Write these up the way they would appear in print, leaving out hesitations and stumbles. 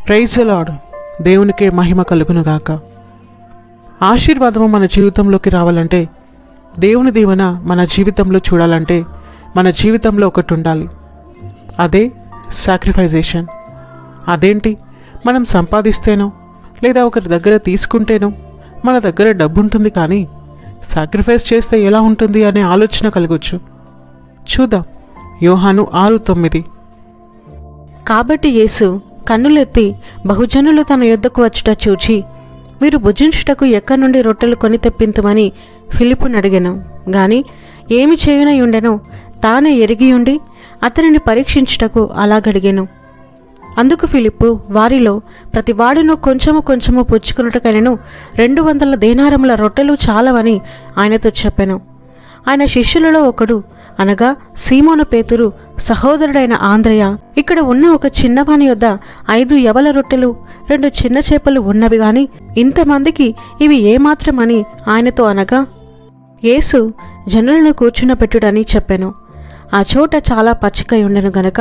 Praise the lord. దేవునికే మహిమ కలుగునుగాక. ఆశీర్వాదము మన జీవితంలోకి రావాలంటే, దేవుని దీవెన మన జీవితంలో చూడాలంటే మన జీవితంలో ఒకటి ఉండాలి. అదే సాక్రిఫైజేషన్. అదేంటి? మనం సంపాదిస్తేనో లేదా ఒకరి దగ్గర తీసుకుంటేనో మన దగ్గర డబ్బు ఉంటుంది, కానీ సాక్రిఫైస్ చేస్తే ఎలా ఉంటుంది అనే ఆలోచన కలగొచ్చు. చూద్దాం. యోహాను 6:9. కాబట్టి యేసు కన్నులెత్తి బహుజనులు తన యొద్దకు వచ్చుట చూచి, మీరు భుజించుటకు ఎక్కడి నుండి రొట్టెలు కొని తెప్పింతుమని ఫిలిప్పుని అడిగెను. గాని ఏమి చేయునయుండెనో తానే ఎరిగియుండి అతనిని పరీక్షించుటకు అలాగడిగెను. అందుకు ఫిలిప్పు వారిలో ప్రతివాడును కొంచెము కొంచెము పుచ్చుకున్నటకైనను 200 దేనారముల రొట్టెలు చాలవని ఆయనతో చెప్పెను. ఆయన శిష్యులలో ఒకడు, అనగా సీమోను పేతురు సహోదరుడైన ఆంద్రయ, ఇక్కడ ఉన్న ఒక చిన్నవాని యొద్ద 5 యవల రొట్టెలు 2 చిన్న చేపలు ఉన్నవి గాని ఇంతమందికి ఇవి ఏమాత్రమని ఆయనతో అనగా, యేసు జనులను కూర్చునబెట్టుడని చెప్పెను. ఆ చోట చాలా పచ్చికై ఉండెను గనక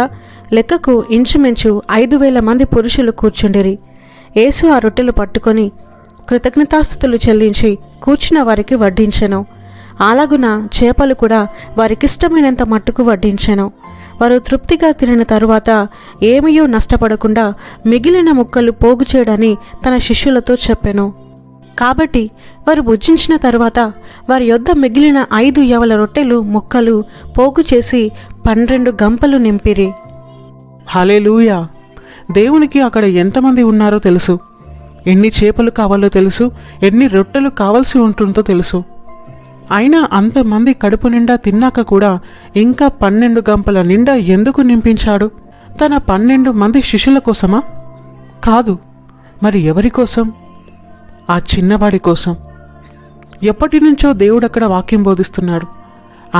లెక్కకు ఇంచుమించు 5,000 మంది పురుషులు కూర్చుండిరి. యేసు ఆ రొట్టెలు పట్టుకొని కృతజ్ఞతాస్తుతులు చెల్లించి కూర్చున్న వారికి వడ్డించెను. అలాగున చేపలు కూడా వారికిష్టమైనంత మట్టుకు వడ్డించెను. వారు తృప్తిగా తినిన తరువాత ఏమీయూ నష్టపడకుండా మిగిలిన ముక్కలు పోగు చేయడని తన శిష్యులతో చెప్పెను. కాబట్టి వారు భుజించిన తరువాత వారి యొద్ద మిగిలిన 5 యవల రొట్టెలు ముక్కలు పోగు చేసి 12 గంపలు నింపిరి. హల్లెలూయా. దేవునికి అక్కడ ఎంతమంది ఉన్నారో తెలుసు, ఎన్ని చేపలు కావాలో తెలుసు, ఎన్ని రొట్టెలు కావాల్సి ఉంటుందో తెలుసు. అయినా అంతమంది కడుపు నిండా తిన్నాక కూడా ఇంకా 12 గంపల నిండా ఎందుకు నింపించాడు? తన 12 మంది శిష్యుల కోసమా? కాదు. మరి ఎవరి కోసం? ఆ చిన్నవాడి కోసం. ఎప్పటి నుంచో దేవుడు అక్కడ వాక్యం బోధిస్తున్నాడు.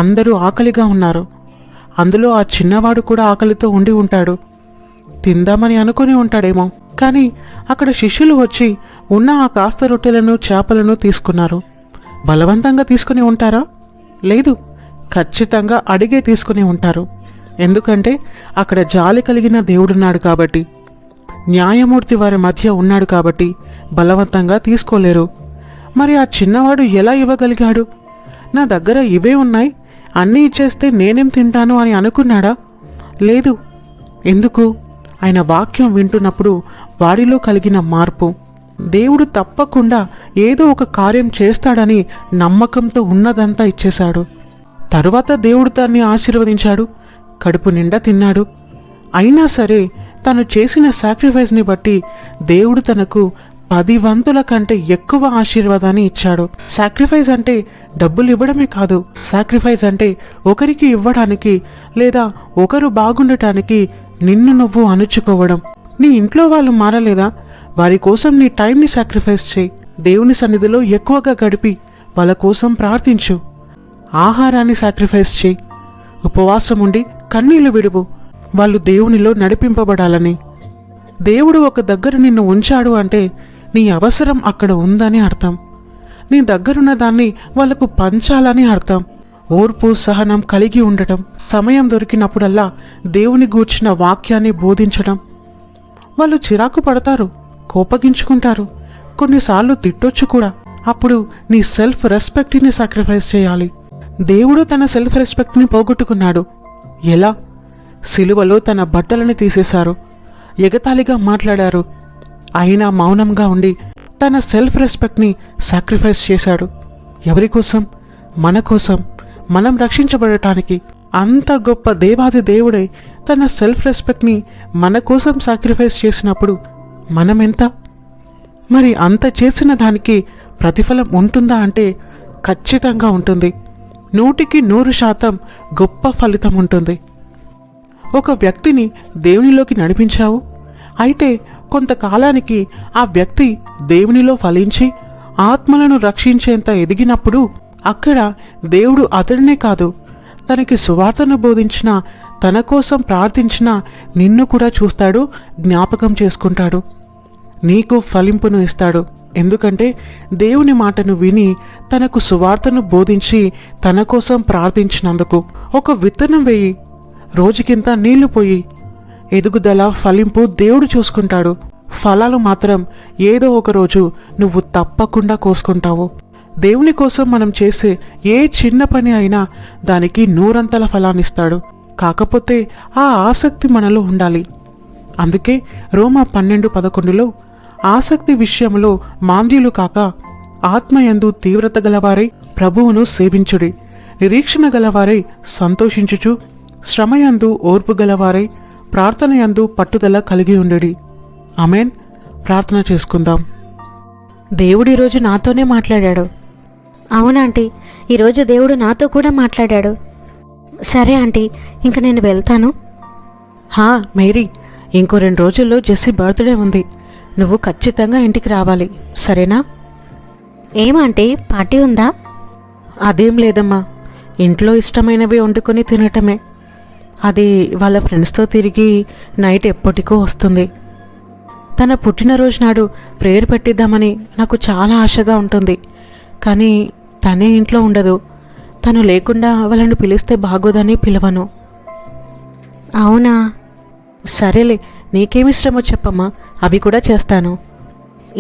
అందరూ ఆకలిగా ఉన్నారు. అందులో ఆ చిన్నవాడు కూడా ఆకలితో ఉండి ఉంటాడు. తిందామని అనుకుని ఉంటాడేమో. కానీ అక్కడ శిష్యులు వచ్చి ఉన్న ఆ కాస్త రొట్టెలను చేపలను తీసుకున్నారు. బలవంతంగా తీసుకుని ఉంటారా? లేదు, ఖచ్చితంగా అడిగే తీసుకుని ఉంటారు. ఎందుకంటే అక్కడ జాలి కలిగిన దేవుడున్నాడు కాబట్టి, న్యాయమూర్తి వారి మధ్య ఉన్నాడు కాబట్టి బలవంతంగా తీసుకోలేరు. మరి ఆ చిన్నవాడు ఎలా ఇవ్వగలిగాడు? నా దగ్గర ఇవే ఉన్నాయి, అన్నీ ఇచ్చేస్తే నేనేం తింటాను అని అనుకున్నాడా? లేదు. ఎందుకు? ఆయన వాక్యం వింటున్నప్పుడు వాడిలో కలిగిన మార్పు, దేవుడు తప్పకుండా ఏదో ఒక కార్యం చేస్తాడని నమ్మకంతో ఉన్నదంతా ఇచ్చేశాడు. తరువాత దేవుడు దాన్ని ఆశీర్వదించాడు. కడుపు నిండా తిన్నాడు. అయినా సరే తను చేసిన సాక్రిఫైస్ని బట్టి దేవుడు తనకు 10 వంతుల కంటే ఎక్కువ ఆశీర్వాదాన్ని ఇచ్చాడు. సాక్రిఫైస్ అంటే డబ్బులు ఇవ్వడమే కాదు. సాక్రిఫైస్ అంటే ఒకరికి ఇవ్వడానికి లేదా ఒకరు బాగుండటానికి నిన్ను నువ్వు అణుచుకోవడం. నీ ఇంట్లో వాళ్ళు మారలేదా? వారి కోసం నీ టైంని సాక్రిఫైస్ చేయి. దేవుని సన్నిధిలో ఎక్కువగా గడిపి వాళ్ళ కోసం ప్రార్థించు. ఆహారాన్ని సాక్రిఫైస్ చేయి. ఉపవాసం ఉండి కన్నీళ్లు విడువు, వాళ్ళు దేవునిలో నడిపింపబడాలని. దేవుడు ఒక దగ్గర నిన్ను ఉంచాడు అంటే నీ అవసరం అక్కడ ఉందని అర్థం. నీ దగ్గరున్న దాన్ని వాళ్లకు పంచాలని అర్థం. ఓర్పు సహనం కలిగి ఉండటం, సమయం దొరికినప్పుడల్లా దేవుని గూర్చిన వాక్యాన్ని బోధించడం. వాళ్ళు చిరాకు పడతారు, కోపగించుకుంటారు, కొన్నిసార్లు తిట్టొచ్చు కూడా. అప్పుడు నీ సెల్ఫ్ రెస్పెక్ట్ని సాక్రిఫైస్ చేయాలి. దేవుడు తన సెల్ఫ్ రెస్పెక్ట్ని పోగొట్టుకున్నాడు. ఎలా? సిలువలో తన బట్టలని తీసేశారు, ఎగతాళిగా మాట్లాడారు. అయినా మౌనంగా ఉండి తన సెల్ఫ్ రెస్పెక్ట్ని సాక్రిఫైస్ చేశాడు. ఎవరి కోసం? మన కోసం, మనం రక్షించబడటానికి. అంత గొప్ప దేవాది దేవుడే తన సెల్ఫ్ రెస్పెక్ట్ని మన కోసం సాక్రిఫైస్ చేసినప్పుడు మనమెంత? మరి అంత చేసిన దానికి ప్రతిఫలం ఉంటుందా అంటే ఖచ్చితంగా ఉంటుంది. 100% గొప్ప ఫలితం ఉంటుంది. ఒక వ్యక్తిని దేవునిలోకి నడిపించావు, అయితే కొంతకాలానికి ఆ వ్యక్తి దేవునిలో ఫలించి ఆత్మలను రక్షించేంత ఎదిగినప్పుడు అక్కడ దేవుడు అతడినే కాదు, తనకి సువార్తను బోధించిన, తన కోసం ప్రార్థించిన నిన్ను కూడా చూస్తాడు, జ్ఞాపకం చేసుకుంటాడు, నీకు ఫలింపును ఇస్తాడు. ఎందుకంటే దేవుని మాటను విని తనకు సువార్తను బోధించి తన కోసం ప్రార్థించినందుకు. ఒక విత్తనం వేయి, రోజుకింత నీళ్లు పోయి, ఎదుగుదల ఫలింపు దేవుడు చూసుకుంటాడు. ఫలాలు మాత్రం ఏదో ఒక రోజు నువ్వు తప్పకుండా కోసుకుంటావు. దేవుని కోసం మనం చేసే ఏ చిన్న పని అయినా దానికి నూరంతల ఫలాన్నిస్తాడు. కాకపోతే ఆ ఆసక్తి మనలో ఉండాలి. అందుకే రోమా 12:11లో ఆసక్తి విషయంలో మాంద్యులు కాక ఆత్మయందు తీవ్రత గలవారై ప్రభువును సేవించుడి, నిరీక్షణ గలవారై సంతోషించుచు, శ్రమయందు ఓర్పు గలవారై ప్రార్థనయందు పట్టుదల కలిగి ఉండుడి. ఆమేన్. ప్రార్థన చేసుకుందాం. దేవుడు ఈరోజు నాతోనే మాట్లాడాడు. అవునాంటీ, ఈరోజు దేవుడు నాతో కూడా మాట్లాడాడు. సరే ఆంటీ, ఇంక నేను వెళ్తాను. మేరీ, ఇంకో 2 రోజుల్లో జెస్సీ బర్త్డే ఉంది. నువ్వు ఖచ్చితంగా ఇంటికి రావాలి, సరేనా? ఏమంటే పార్టీ ఉందా? అదేం లేదమ్మా, ఇంట్లో ఇష్టమైనవి వండుకొని తినటమే. అది వాళ్ళ ఫ్రెండ్స్తో తిరిగి నైట్ ఎప్పటికో వస్తుంది. తన పుట్టినరోజు నాడు ప్రేయర్ పెట్టిద్దామని నాకు చాలా ఆశగా ఉంటుంది. కానీ తనే ఇంట్లో ఉండదు. తను లేకుండా వాళ్ళని పిలిస్తే బాగోదని పిలవను. అవునా? సరేలే, నీకేమిష్టమో చెప్పమ్మా, అవి కూడా చేస్తాను.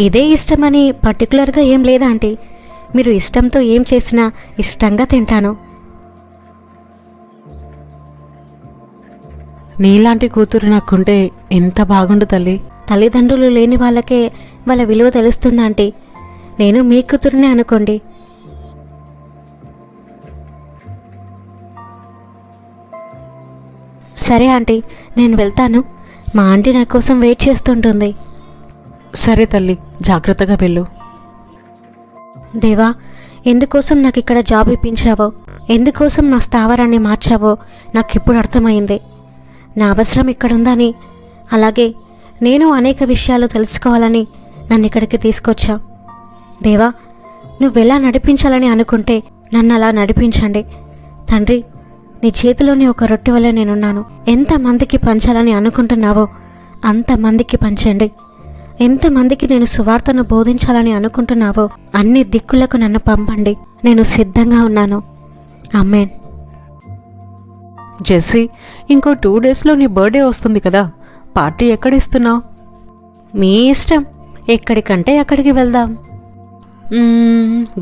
ఇదే ఇష్టమని పర్టికులర్గా ఏం లేదా ఆంటీ. మీరు ఇష్టంతో ఏం చేసినా ఇష్టంగా తింటాను. నీలాంటి కూతురు నాకుంటే ఎంత బాగుండు తల్లి. తల్లిదండ్రులు లేని వాళ్ళకే వాళ్ళ విలువ తెలుస్తుంది ఆంటీ. నేను మీ కూతురునే అనుకోండి. సరే ఆంటీ, నేను వెళ్తాను. మా ఆంటీ నా కోసం వెయిట్ చేస్తుంటుంది. సరే తల్లి, జాగ్రత్తగా వెళ్ళు. దేవా, ఎందుకోసం నాకు ఇక్కడ జాబ్ ఇప్పించావో, ఎందుకోసం నా స్థావరాన్ని మార్చావో నాకు ఇప్పుడు అర్థమైంది. నా అవసరం ఇక్కడుందని, అలాగే నేను అనేక విషయాలు తెలుసుకోవాలని నన్ను ఇక్కడికి తీసుకొచ్చావు. దేవా, నువ్వెలా నడిపించాలని అనుకుంటే నన్ను అలా నడిపించండి. తండ్రి, నీ చేతిలోని ఒక రొట్టె వల్ల నేనున్నాను. ఎంతమందికి పంచాలని అనుకుంటున్నావో అంతమందికి పంచండి. ఎంతమందికి నేను సువార్తను బోధించాలని అనుకుంటున్నావో అన్ని దిక్కులకు నన్ను పంపండి. నేను సిద్ధంగా ఉన్నాను. ఆమేన్. జెస్సీ, ఇంకో 2 డేస్లో నీ బర్త్డే వస్తుంది కదా, పార్టీ ఎక్కడిస్తున్నావు? మీ ఇష్టం, ఎక్కడికంటే అక్కడికి వెళ్దాం.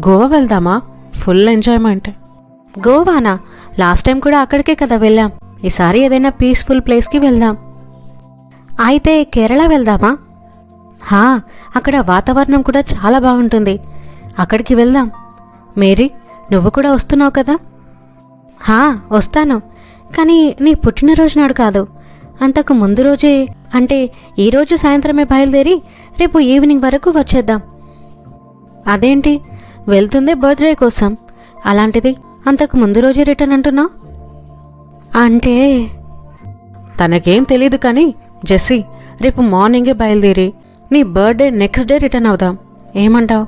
గోవా వెళ్దామా? Full enjoyment. గోవానా? లాస్ట్ టైం కూడా అక్కడికే కదా వెళ్ళాం. ఈసారి ఏదైనా పీస్ఫుల్ ప్లేస్కి వెళ్దాం. అయితే కేరళ వెళ్దామా? అక్కడ వాతావరణం కూడా చాలా బాగుంటుంది. అక్కడికి వెళ్దాం. మేరీ, నువ్వు కూడా వస్తున్నావు కదా? వస్తాను. కానీ నీ పుట్టినరోజు నాడు కాదు, అంతకు ముందు రోజే, అంటే ఈరోజు సాయంత్రమే బయలుదేరి రేపు ఈవినింగ్ వరకు వచ్చేద్దాం. అదేంటి, వెళ్తుందే బర్త్డే కోసం, అలాంటిది అంతకు ముందు రోజే రిటర్న్ అంటున్నావు? అంటే తనకేం తెలీదు కానీ జెస్సీ, రేపు మార్నింగే బయలుదేరి నీ బర్త్డే నెక్స్ట్ డే రిటర్న్ అవుదాం. ఏమంటావు?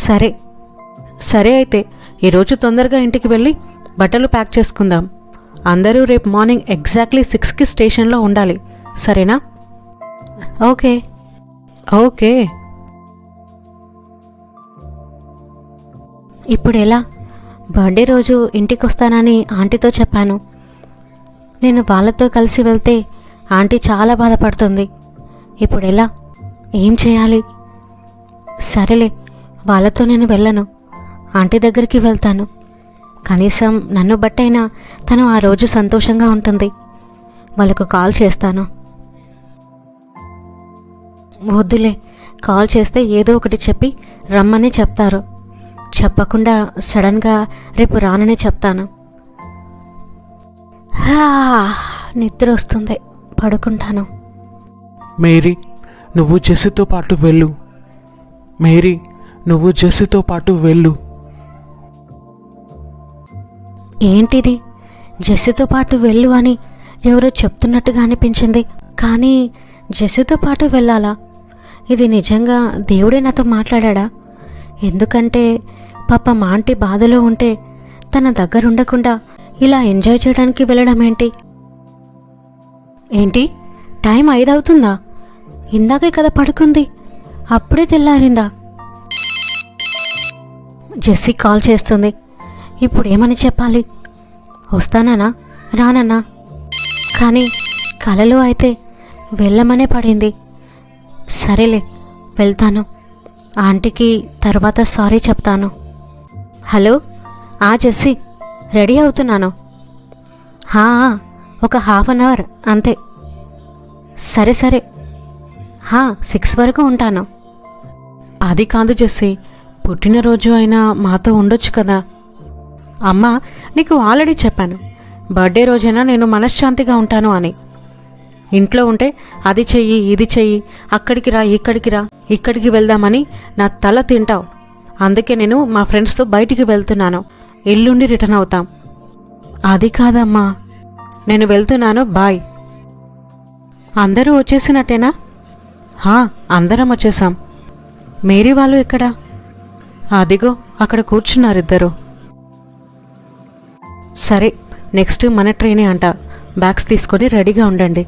సరే. సరే అయితే ఈరోజు తొందరగా ఇంటికి వెళ్ళి బట్టలు ప్యాక్ చేసుకుందాం. అందరూ రేపు మార్నింగ్ ఎగ్జాక్ట్లీ 6కి స్టేషన్లో ఉండాలి, సరేనా? ఓకే. ఓకే. ఇప్పుడు ఎలా? బర్త్డే రోజు ఇంటికి వస్తానని ఆంటీతో చెప్పాను. నేను వాళ్ళతో కలిసి వెళ్తే ఆంటీ చాలా బాధపడుతుంది. ఇప్పుడు ఎలా? ఏం చేయాలి? సరేలే, వాళ్ళతో నేను వెళ్ళను, ఆంటీ దగ్గరికి వెళ్తాను. కనీసం నన్ను బట్టైనా తను ఆ రోజు సంతోషంగా ఉంటుంది. వాళ్ళకు కాల్ చేస్తాను. వద్దులే, కాల్ చేస్తే ఏదో ఒకటి చెప్పి రమ్మని చెప్తారు. చెప్పకుండా సడన్గా రేపు రాననే చెప్తాను. నిద్ర వస్తుంది, పడుకుంటాను. మేరీ, నువ్వు జెస్సీతో పాటు వెళ్ళు. మేరీ, నువ్వు జెస్సీతో పాటు వెళ్ళు. ఏంటిది? జెస్సీతో పాటు వెళ్ళు అని ఎవరో చెప్తున్నట్టుగా అనిపించింది. కానీ జెస్సీతో పాటు వెళ్ళాలా? ఇది నిజంగా దేవుడే నాతో మాట్లాడా? ఎందుకంటే పాప మా ఆంటీ బాధలో ఉంటే తన దగ్గర ఉండకుండా ఇలా ఎంజాయ్ చేయడానికి వెళ్ళడం ఏంటి? ఏంటి, టైం 5 అవుతుందా? ఇందాకే కదా పడుకుంది, అప్పుడే తెల్లారిందా? జెస్సీ కాల్ చేస్తుంది. ఇప్పుడు ఏమని చెప్పాలి? వస్తానా రానన్నా? కానీ కలలో అయితే వెళ్ళమనే పడింది. సరేలే, వెళ్తాను. ఆంటీకి తర్వాత సారీ చెప్తాను. హలో, జెస్సీ, రెడీ అవుతున్నాను. ఒక హాఫ్ అన్ అవర్ అంతే. సరే సరే, 6 వరకు ఉంటాను. అది కాదు జెస్సీ, పుట్టినరోజు అయినా మాతో ఉండొచ్చు కదా. అమ్మా, నీకు ఆల్రెడీ చెప్పాను, బర్త్డే రోజైనా నేను మనశ్శాంతిగా ఉంటాను అని. ఇంట్లో ఉంటే అది చెయ్యి, ఇది చెయ్యి, అక్కడికి రా, ఇక్కడికి రా, ఇక్కడికి వెళ్దామని నా తల తింటావు. అందుకే నేను మా ఫ్రెండ్స్తో బయటికి వెళ్తున్నాను. ఎల్లుండి రిటర్న్ అవుతాం. అది కాదమ్మా. నేను వెళ్తున్నాను, బాయ్. అందరూ వచ్చేసినట్టేనా? అందరం వచ్చేసాం. మేరీ వాళ్ళు ఎక్కడా? అదిగో అక్కడ కూర్చున్నారిద్దరు. సరే, నెక్స్ట్ మన ట్రైనే అంట. బ్యాగ్స్ తీసుకొని రెడీగా ఉండండి.